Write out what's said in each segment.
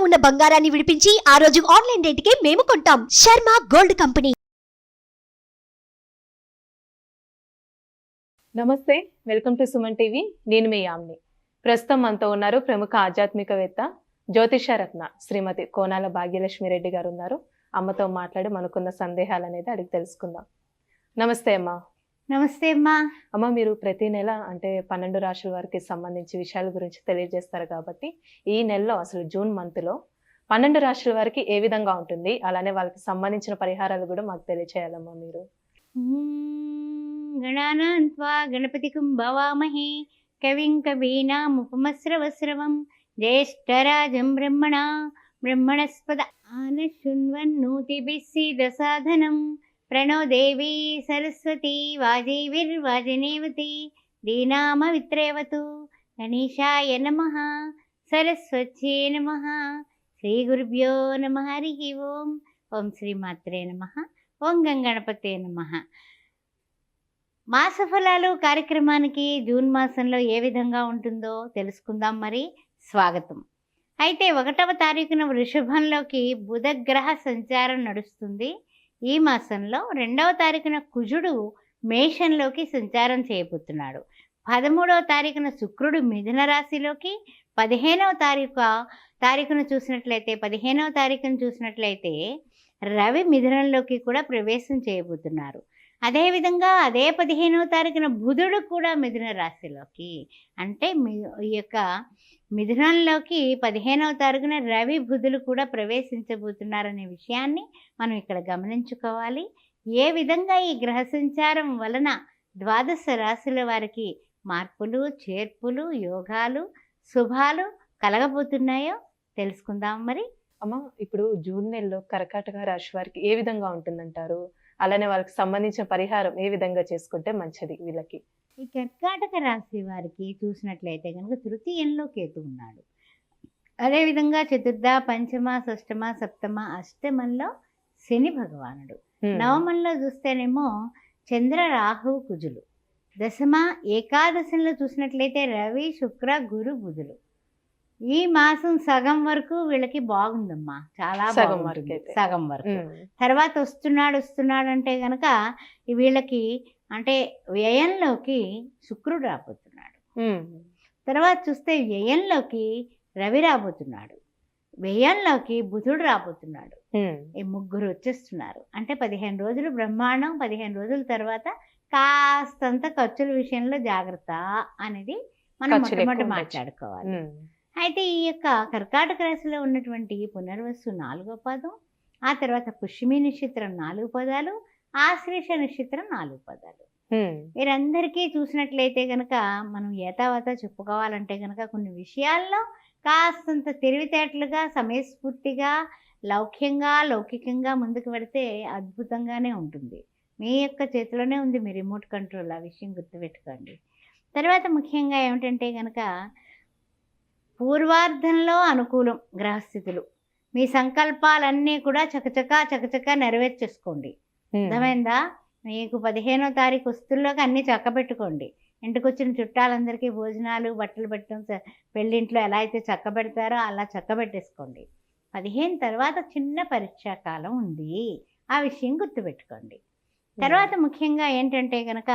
ఉన్న బంగారాన్ని విడిపించి ఆ రోజు ఆన్లైన్ రేటుకే మేము కొంటాం. Sharma gold company. నమస్తే, వెల్కమ్ టు సుమన్ టీవీ. నేను మీ యామ్ని. ప్రస్తుతం మనతో ఉన్నారు ప్రముఖ ఆధ్యాత్మికవేత్త జ్యోతిషరత్న శ్రీమతి కోనాల భాగ్యలక్ష్మి రెడ్డి గారు ఉన్నారు. అమ్మతో మాట్లాడి మనకున్న సందేహాలు అనేది అడిగి తెలుసుకుందాం. నమస్తే అమ్మా. నమస్తే అమ్మా. అమ్మ, మీరు ప్రతి నెల అంటే 12 రాశుల వారికి సంబంధించి విషయాల గురించి తెలియజేస్తారు కాబట్టి ఈ నెలలో అసలు జూన్ మంత్లో 12 రాశుల వారికి ఏ విధంగా ఉంటుంది, అలానే వాళ్ళకి సంబంధించిన పరిహారాలు కూడా మాకు తెలియచేయాలమ్మా మీరు. గణానాన్త్వా గణపతికం భవామహే కవిం కవీనాముపమస్రవస్రవం జ్యేష్ఠరాజం బ్రహ్మణస్పద ఆనశృణ్వన్నోతిభిः सीदसाधनं प्रणो देवी सरस्वती वाजैर्वाजनेवती दीनामवित्रेवतु गणेशाय नमः सरस्वत्यै नमः श्रीगुरुभ्यो नमः हरिः ओम् ओं श्रीमात्रे नमः ఓం గణపతే నమః. మాసఫలాలు కార్యక్రమానికి జూన్ మాసంలో ఏ విధంగా ఉంటుందో తెలుసుకుందాం. మరి స్వాగతం. అయితే 1వ తారీఖున వృషభంలోకి బుధగ్రహ సంచారం నడుస్తుంది. ఈ మాసంలో 2వ తారీఖున కుజుడు మేషంలోకి సంచారం చేయబోతున్నాడు. 13వ తారీఖున శుక్రుడు మిథున రాశిలోకి, 15వ తారీఖున చూసినట్లయితే రవి మిథునంలోకి కూడా ప్రవేశం చేయబోతున్నారు. అదేవిధంగా అదే 15వ తారీఖున బుధుడు కూడా మిథున రాశిలోకి, అంటే ఈ యొక్క మిథునంలోకి 15వ తారీఖున రవి బుధులు కూడా ప్రవేశించబోతున్నారనే విషయాన్ని మనం ఇక్కడ గమనించుకోవాలి. ఏ విధంగా ఈ గ్రహ సంచారం వలన 12 రాశుల వారికి మార్పులు, చేర్పులు, యోగాలు, శుభాలు కలగబోతున్నాయో తెలుసుకుందాం. మరి అమ్మ, ఇప్పుడు జూన్ నెలలో కర్కాటక రాశి వారికి ఏ విధంగా ఉంటుందంటారు, అలానే వాళ్ళకి సంబంధించిన పరిహారం ఏ విధంగా చేసుకుంటే మంచిది వీళ్ళకి? ఈ కర్కాటక రాశి వారికి చూసినట్లయితే కనుక తృతీయంలో కేతు ఉన్నాడు. అదేవిధంగా చతుర్థ, పంచమ, షష్టమ, సప్తమ, అష్టమంలో శని భగవానుడు, నవమంలో చూస్తేనేమో చంద్ర, రాహు, కుజులు, దశమ, ఏకాదశంలో చూసినట్లయితే రవి, శుక్ర, గురు, బుధులు. ఈ మాసం సగం వరకు వీళ్ళకి బాగుందమ్మా, చాలా బాగుంటుంది. సగం వరకు తర్వాత వస్తున్నాడు అంటే కనుక వీళ్ళకి అంటే వ్యయంలోకి శుక్రుడు రాబోతున్నాడు. తర్వాత చూస్తే వ్యయంలోకి రవి రాబోతున్నాడు, వ్యయంలోకి బుధుడు రాబోతున్నాడు. ఈ ముగ్గురు వచ్చేస్తున్నారు. అంటే 15 రోజులు బ్రహ్మాండం. 15 రోజుల తర్వాత కాస్తంత ఖర్చుల విషయంలో జాగ్రత్త అనేది మనం మొట్టమొదటి మాట్లాడుకోవాలి. అయితే ఈ యొక్క కర్కాటక రాశిలో ఉన్నటువంటి పునర్వసు 4వ పదం, ఆ తర్వాత పుష్యమి నక్షత్రం 4 పదాలు, ఆశ్లేష నక్షత్రం 4 పదాలు. వీరందరికీ చూసినట్లయితే కనుక మనం ఏతావాత చెప్పుకోవాలంటే కనుక కొన్ని విషయాల్లో కాస్తంత తెలివితేటలుగా, సమయస్ఫూర్తిగా, లౌకికంగా ముందుకు పెడితే అద్భుతంగానే ఉంటుంది. మీ యొక్క చేతిలోనే ఉంది మీ రిమోట్ కంట్రోల్, ఆ విషయం గుర్తుపెట్టుకోండి. తర్వాత ముఖ్యంగా ఏమిటంటే కనుక పూర్వార్ధంలో అనుకూలం గ్రహస్థితులు. మీ సంకల్పాలన్నీ కూడా చకచకా నెరవేర్చేసుకోండి. అర్థమైందా? మీకు 15వ తారీఖు వస్తుల్లోకి అన్నీ చక్కబెట్టుకోండి. ఇంటికి వచ్చిన చుట్టాలందరికీ భోజనాలు, బట్టలు పెట్టడం, పెళ్ళింట్లో ఎలా అయితే చక్కబెడతారో అలా చక్కబెట్టేసుకోండి. 15 తర్వాత చిన్న పరీక్షాకాలం ఉంది, ఆ విషయం గుర్తుపెట్టుకోండి. తర్వాత ముఖ్యంగా ఏంటంటే కనుక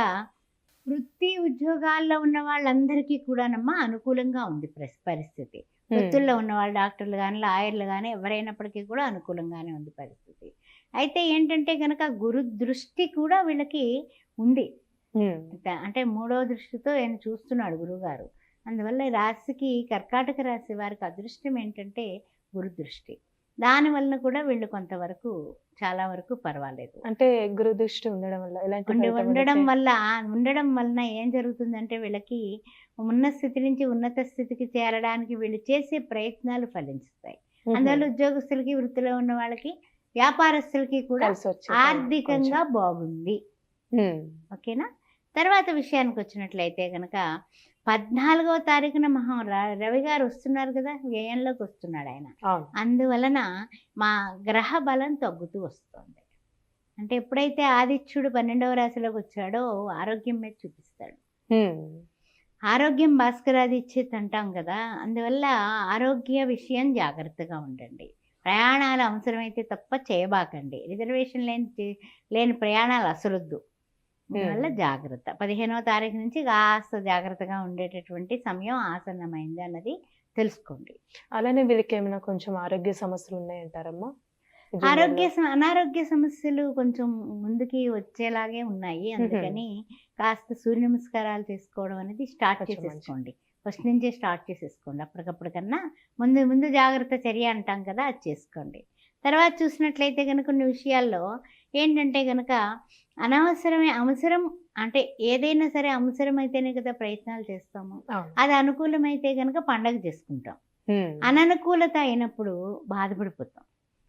వృత్తి ఉద్యోగాల్లో ఉన్న వాళ్ళందరికీ కూడానమ్మా అనుకూలంగా ఉంది పరిస్థితి. వృత్తుల్లో ఉన్న వాళ్ళు డాక్టర్లు కానీ, లాయర్లు కానీ ఎవరైనప్పటికీ కూడా అనుకూలంగానే ఉంది పరిస్థితి. అయితే ఏంటంటే కనుక గురు దృష్టి కూడా వీళ్ళకి ఉంది. అంటే 3వ దృష్టితో ఆయన చూస్తున్నాడు గురువుగారు. అందువల్ల రాశికి, కర్కాటక రాశి వారికి అదృష్టం ఏంటంటే గురు దృష్టి. దానివల్ల కూడా వీళ్ళు కొంతవరకు, చాలా వరకు పర్వాలేదు. అంటే గురు దృష్టి ఉండడం వలన ఏం జరుగుతుందంటే వీళ్ళకి ఉన్న స్థితి నుంచి ఉన్నత స్థితికి చేరడానికి వీళ్ళు చేసే ప్రయత్నాలు ఫలిస్తాయి. అందువల్ల ఉద్యోగస్తులకి, వృత్తిలో ఉన్న వాళ్ళకి, వ్యాపారస్తులకి కూడా ఆర్థికంగా బాగుంది. ఓకేనా? తర్వాత విషయానికి వచ్చినట్లయితే కనుక 14వ తారీఖున రవి గారు వస్తున్నారు కదా, వ్యయంలోకి వస్తున్నాడు ఆయన. అందువలన మా గ్రహ బలం తగ్గుతూ వస్తుంది. అంటే ఎప్పుడైతే ఆదిత్యుడు 12వ రాశిలోకి వచ్చాడో ఆరోగ్యం మీద చూపిస్తాడు. ఆరోగ్యం భాస్కరాది ఇచ్చేది అంటాం కదా, అందువల్ల ఆరోగ్య విషయం జాగ్రత్తగా ఉండండి. ప్రయాణాలు అవసరమైతే తప్ప చేయబాకండి. రిజర్వేషన్ లేని ప్రయాణాలు అసలొద్దు. అందువల్ల జాగ్రత్త. 15వ తారీఖు నుంచి కాస్త జాగ్రత్తగా ఉండేటటువంటి సమయం ఆసన్నమైంది అన్నది తెలుసుకోండి. అలానే వీళ్ళకి ఏమైనా కొంచెం ఆరోగ్య సమస్యలు ఉన్నాయంటారమ్మా? అనారోగ్య సమస్యలు కొంచెం ముందుకి వచ్చేలాగే ఉన్నాయి. అందుకని కాస్త సూర్య నమస్కారాలు చేసుకోవడం అనేది స్టార్ట్ కొంచెం చేసేసుకోండి. ఫస్ట్ నుంచే స్టార్ట్ చేసేసుకోండి. అప్పటికప్పుడు కన్నా ముందు జాగ్రత్త చర్య అంటాం కదా, అది చేసుకోండి. తర్వాత చూసినట్లయితే కనుక కొన్ని విషయాల్లో ఏంటంటే కనుక అవసరం అంటే ఏదైనా సరే అవసరమైతేనే కదా ప్రయత్నాలు చేస్తాము. అది అనుకూలమైతే కనుక పండగ చేసుకుంటాం. అననుకూలత అయినప్పుడు బాధపడిపోతాం.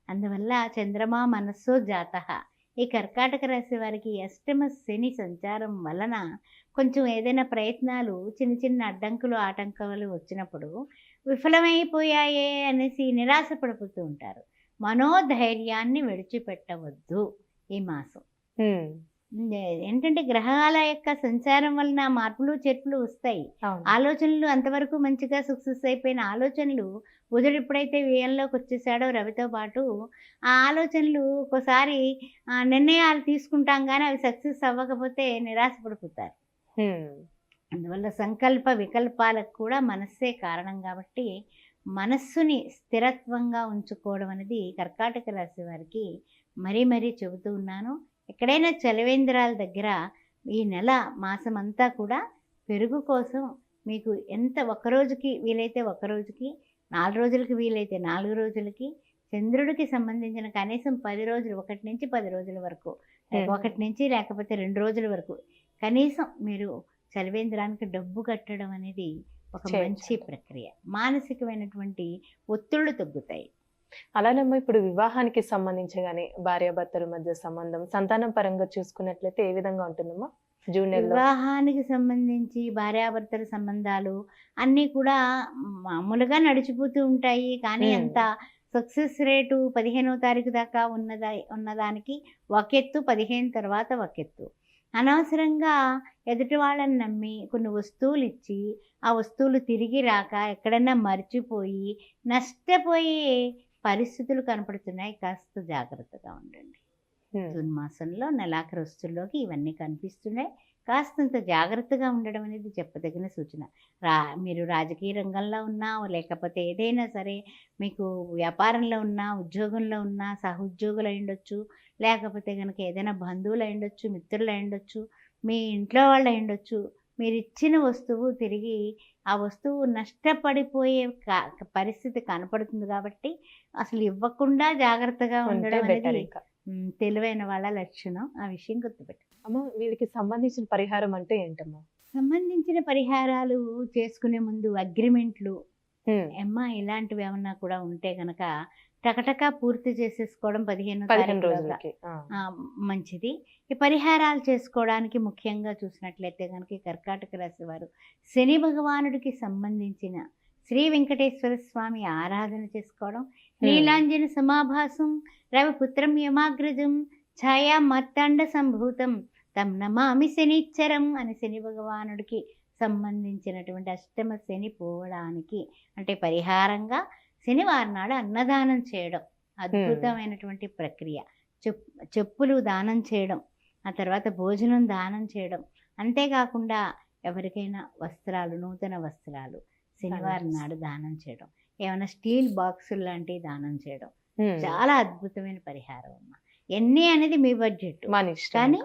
అందువల్ల చంద్రమా మనస్సో జాతః. ఈ కర్కాటక రాశి వారికి అష్టమ శని సంచారం వలన కొంచెం ఏదైనా ప్రయత్నాలు చిన్న అడ్డంకులు ఆటంకాలు వచ్చినప్పుడు విఫలమైపోయాయే అనేసి నిరాశపడిపోతూ ఉంటారు. మనోధైర్యాన్ని విడిచిపెట్టవద్దు ఈ మాసం. ఏంటంటే గ్రహాల యొక్క సంచారం వలన మార్పులు చేర్పులు వస్తాయి. ఆలోచనలు అంతవరకు మంచిగా సక్సెస్ అయిపోయిన ఆలోచనలు బుధుడు ఎప్పుడైతే వ్యయంలోకి వచ్చేసాడో రవితో పాటు ఆ ఆలోచనలు ఒక్కోసారి నిర్ణయాలు తీసుకుంటాం కానీ అవి సక్సెస్ అవ్వకపోతే నిరాశపడిపోతారు. అందువల్ల సంకల్ప వికల్పాలకు కూడా మనస్సే కారణం కాబట్టి మనస్సుని స్థిరత్వంగా ఉంచుకోవడం అనేది కర్కాటక రాశి వారికి మరీ చెబుతూ ఉన్నాను. ఎక్కడైనా చలవేంద్రాల దగ్గర ఈ మాసం అంతా కూడా పెరుగు కోసం మీకు ఎంత ఒక్కరోజుకి వీలైతే ఒక్కరోజుకి, 4 రోజులకి వీలైతే 4 రోజులకి, చంద్రుడికి సంబంధించిన కనీసం 10 రోజులు, 1 నుంచి 10 రోజుల వరకు, 1 నుంచి లేకపోతే 2 రోజుల వరకు కనీసం మీరు చలవేంద్రానికి డబ్బు కట్టడం అనేది ఒక మంచి ప్రక్రియ. మానసికమైనటువంటి ఒత్తిళ్లు తగ్గుతాయి. అలానమ్మా ఇప్పుడు వివాహానికి సంబంధించి కానీ భార్యాభర్తల మధ్య సంబంధం సంతానం పరంగా చూసుకున్నట్లయితే ఏ విధంగా ఉంటుందమ్మా జూన్ నెలలో? వివాహానికి సంబంధించి భార్యాభర్తల సంబంధాలు అన్నీ కూడా మామూలుగా నడిచిపోతూ ఉంటాయి. కానీ అంత సక్సెస్ రేటు 15వ తారీఖు దాకా ఉన్నదానికి ఒక ఎత్తు, 15 తర్వాత ఒక ఎత్తు. అనవసరంగా ఎదుటి వాళ్ళని నమ్మి కొన్ని వస్తువులు ఇచ్చి ఆ వస్తువులు తిరిగి రాక ఎక్కడన్నా మర్చిపోయి నష్టపోయే పరిస్థితులు కనపడుతున్నాయి. కాస్త జాగ్రత్తగా ఉండండి. జూన్ మాసంలో నెలాఖరు రోజుల్లోకి ఇవన్నీ కనిపిస్తున్నాయి. కాస్తంత జాగ్రత్తగా ఉండడం అనేది చెప్పదగిన సూచన. మీరు రాజకీయ రంగంలో ఉన్నా లేకపోతే ఏదైనా సరే మీకు వ్యాపారంలో ఉన్నా, ఉద్యోగంలో ఉన్నా, సహోద్యోగులు అయి ఉండొచ్చు, లేకపోతే కనుక ఏదైనా బంధువులు అయి ఉండొచ్చు, మిత్రులు అయి ఉండొచ్చు, మీ ఇంట్లో వాళ్ళు అయి ఉండొచ్చు, మీరు ఇచ్చిన వస్తువు తిరిగి ఆ వస్తువు నష్టపడిపోయే పరిస్థితి కనపడుతుంది. కాబట్టి అసలు ఇవ్వకుండా జాగ్రత్తగా ఉండడం అనేది తెలివైన వాళ్ళ లక్షణం. ఆ విషయం గుర్తుపెట్టు. అమ్మ వీళ్ళకి సంబంధించిన పరిహారం అంటే ఏంటమ్మా? సంబంధించిన పరిహారాలు చేసుకునే ముందు అగ్రిమెంట్లు ఇలాంటివి ఏమన్నా కూడా ఉంటే గనక టకటకా పూర్తి చేసేసుకోవడం 15 రోజులకి మంచిది. ఈ పరిహారాలు చేసుకోవడానికి ముఖ్యంగా చూసినట్లయితే కనుక కర్కాటక రాశి వారు శని భగవానుడికి సంబంధించిన శ్రీ వెంకటేశ్వర స్వామి ఆరాధన చేసుకోవడం, నీలాంజన సమాభాసం రవిపుత్రం యమాగ్రజం ఛాయా మత్తాండ సంభూతం తం నమామి శనిచ్చరం అని శని భగవానుడికి సంబంధించినటువంటి అష్టమ శని పోవడానికి అంటే పరిహారంగా శనివారం నాడు అన్నదానం చేయడం అద్భుతమైనటువంటి ప్రక్రియ. చెప్పులు దానం చేయడం, ఆ తర్వాత భోజనం దానం చేయడం, అంతేకాకుండా ఎవరికైనా వస్త్రాలు, నూతన వస్త్రాలు శనివారం నాడు దానం చేయడం, ఏమైనా స్టీల్ బాక్సులు లాంటివి దానం చేయడం చాలా అద్భుతమైన పరిహారం అమ్మ. ఎన్ని అనేది మీ బడ్జెట్ కానీ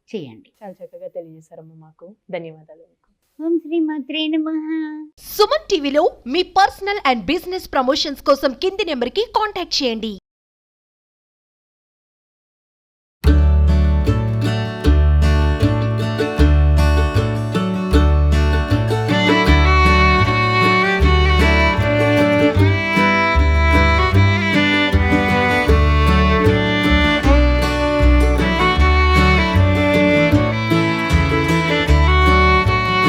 చేయండి. చాలా చక్కగా తెలియజేశారమ్మా మాకు. ధన్యవాదాలు. ఓం శ్రీమాత్రే నమః. సుమన్ టీవీలో మీ పర్సనల్ అండ్ బిజినెస్ ప్రమోషన్స్ కోసం కింది నెంబర్కి కాంటాక్ట్ చేయండి.